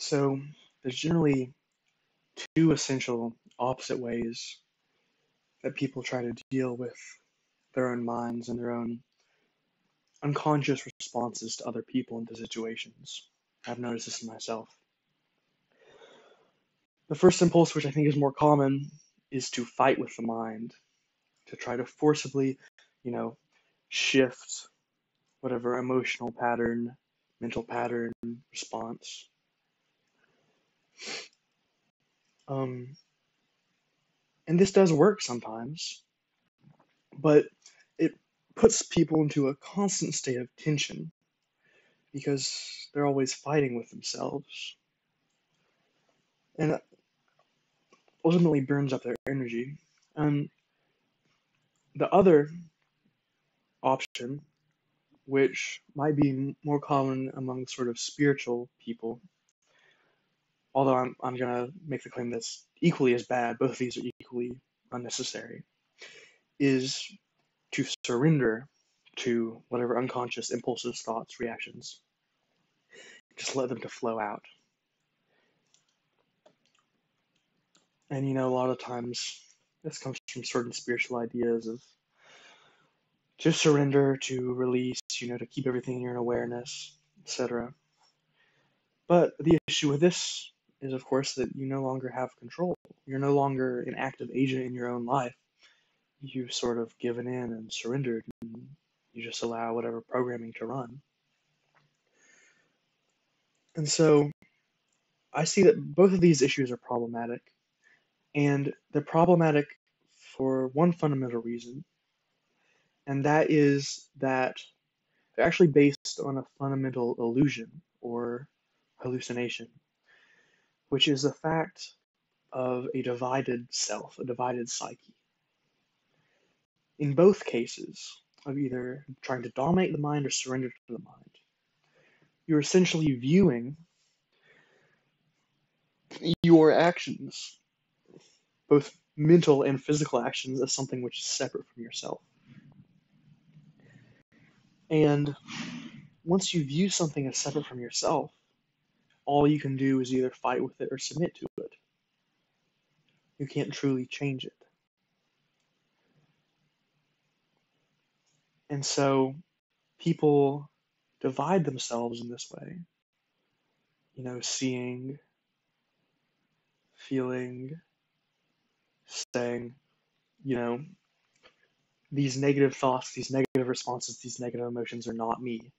So there's generally two essential opposite ways that people try to deal with their own minds and their own unconscious responses to other people and to situations. I've noticed this in myself. The first impulse, which I think is more common, is to fight with the mind, to try to forcibly, shift whatever emotional pattern, mental pattern, response. And this does work sometimes, but it puts people into a constant state of tension because they're always fighting with themselves. And it ultimately burns up their energy. The other option, which might be more common among sort of spiritual people, although I'm going to make the claim that's equally as bad, both of these are equally unnecessary, is to surrender to whatever unconscious impulses, thoughts, reactions. Just let them to flow out. And a lot of times this comes from certain spiritual ideas of to surrender, to release, to keep everything in your awareness, etc. But the issue with this is, of course, that you no longer have control. You're no longer an active agent in your own life. You've sort of given in and surrendered, and you just allow whatever programming to run. And so I see that both of these issues are problematic, and they're problematic for one fundamental reason, and that is that they're actually based on a fundamental illusion or hallucination, which is the fact of a divided self, a divided psyche. In both cases of either trying to dominate the mind or surrender to the mind, you're essentially viewing your actions, both mental and physical actions, as something which is separate from yourself. And once you view something as separate from yourself, all you can do is either fight with it or submit to it. You can't truly change it. And so people divide themselves in this way, seeing, feeling, saying, these negative thoughts, these negative responses, these negative emotions are not me.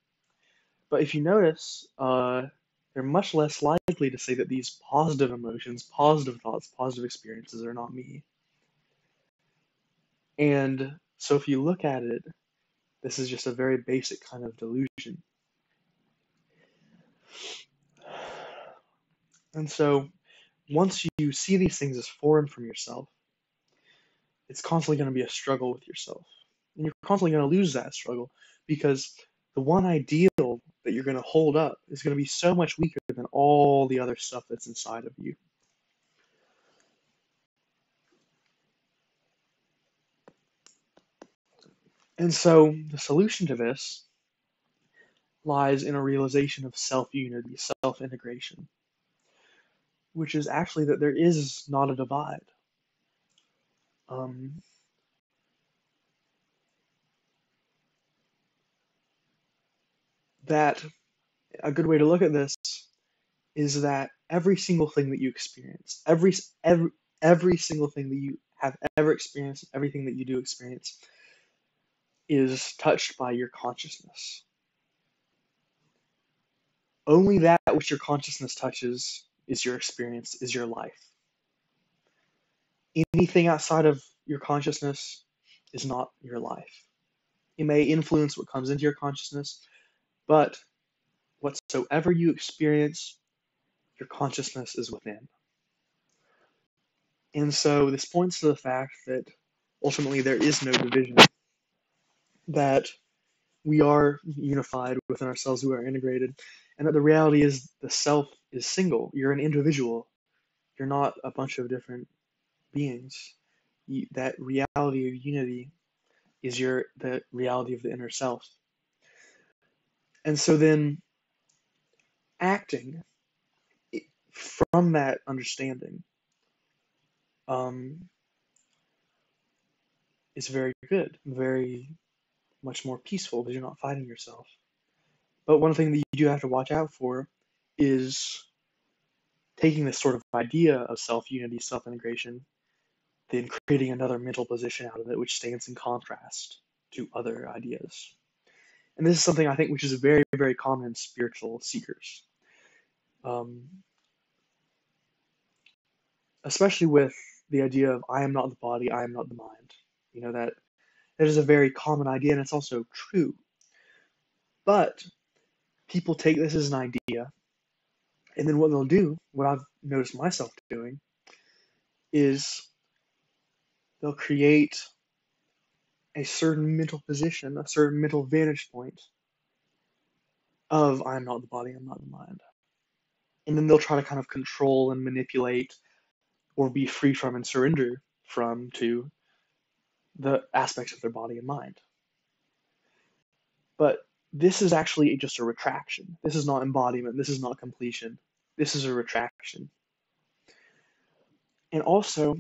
But if you notice, they're much less likely to say that these positive emotions, positive thoughts, positive experiences are not me. And so if you look at it, this is just a very basic kind of delusion. And so once you see these things as foreign from yourself, it's constantly going to be a struggle with yourself. And you're constantly going to lose that struggle because the one ideal that you're going to hold up is going to be so much weaker than all the other stuff that's inside of you. And so the solution to this lies in a realization of self-unity, self-integration, which is actually that there is not a divide. That a good way to look at this is that every single thing that you experience, every single thing that you have ever experienced, everything that you do experience, is touched by your consciousness. Only that which your consciousness touches is your experience, is your life. Anything outside of your consciousness is not your life. It may influence what comes into your consciousness, but whatsoever you experience, your consciousness is within. And so this points to the fact that ultimately there is no division, that we are unified within ourselves, we are integrated, and that the reality is the self is single. You're an individual. You're not a bunch of different beings. That reality of unity is the reality of the inner self. And so then acting from that understanding is very good, very much more peaceful because you're not fighting yourself. But one thing that you do have to watch out for is taking this sort of idea of self-unity, self-integration, then creating another mental position out of it, which stands in contrast to other ideas. And this is something I think which is very, very common in spiritual seekers, especially with the idea of I am not the body, I am not the mind. You know, that is a very common idea, and it's also true. But people take this as an idea, and then what they'll do, what I've noticed myself doing, is they'll create a certain mental position, a certain mental vantage point of I'm not the body, I'm not the mind. And then they'll try to kind of control and manipulate or be free from and surrender from to the aspects of their body and mind. But this is actually just a retraction. This is not embodiment. This is not completion. This is a retraction. And also,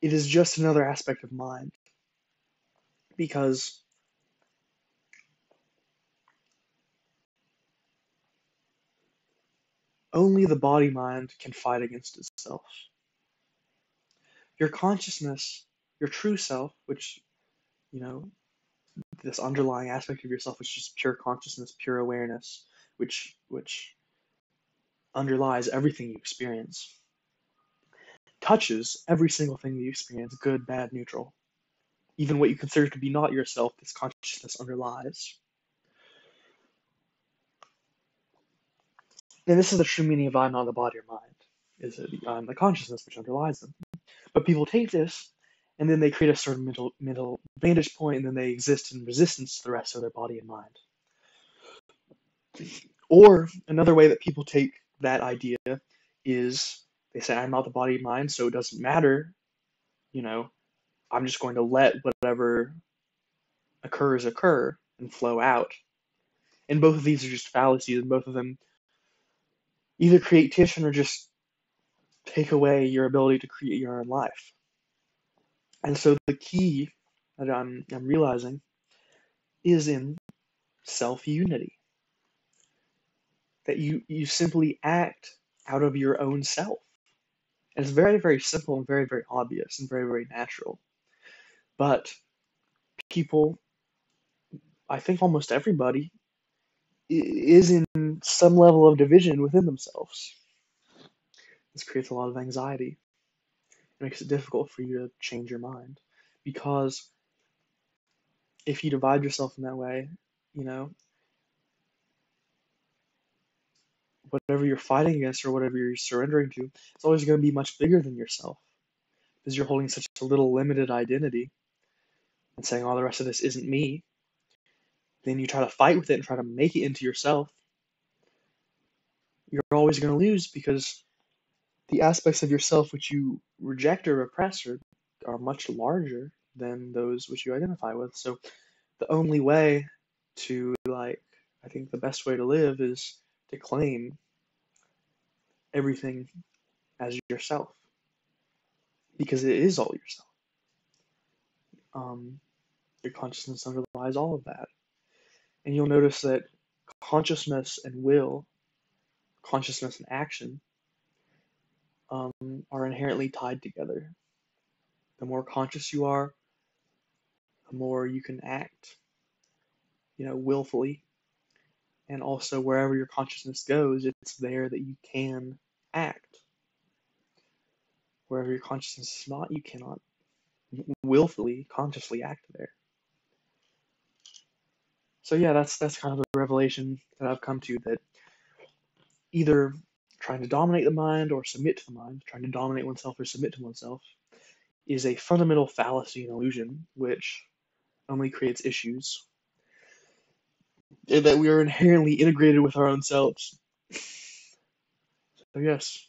it is just another aspect of mind, because only the body mind can fight against itself. Your consciousness, your true self, which, you know, this underlying aspect of yourself, which is just pure consciousness, pure awareness, which underlies everything you experience, touches every single thing that you experience, good, bad, neutral. Even what you consider to be not yourself, this consciousness underlies. And this is the true meaning of I'm not the body or mind, is that I'm the consciousness which underlies them. But people take this, and then they create a certain mental vantage point, and then they exist in resistance to the rest of their body and mind. Or another way that people take that idea is they say, I'm not the body and mind, so it doesn't matter, you know, I'm just going to let whatever occur and flow out. And both of these are just fallacies, and both of them either create tension or just take away your ability to create your own life. And so the key that I'm realizing is in self-unity. That you simply act out of your own self. And it's very, very simple and very, very obvious and very, very natural. But people, I think almost everybody, is in some level of division within themselves. This creates a lot of anxiety. It makes it difficult for you to change your mind. Because if you divide yourself in that way, you know, whatever you're fighting against or whatever you're surrendering to, it's always going to be much bigger than yourself. Because you're holding such a little limited identity and saying, oh, the rest of this isn't me. Then you try to fight with it and try to make it into yourself. You're always going to lose, because the aspects of yourself which you reject or repress are much larger than those which you identify with. So the only way to, I think the best way to live is to claim everything as yourself, because it is all yourself. Your consciousness underlies all of that. And you'll notice that consciousness and will, consciousness and action, are inherently tied together. The more conscious you are, the more you can act, willfully. And also, wherever your consciousness goes, it's there that you can act. Wherever your consciousness is not, you cannot willfully, consciously act there. So yeah, that's kind of the revelation that I've come to, that either trying to dominate the mind or submit to the mind, trying to dominate oneself or submit to oneself, is a fundamental fallacy and illusion which only creates issues. And that we are inherently integrated with our own selves. So yes,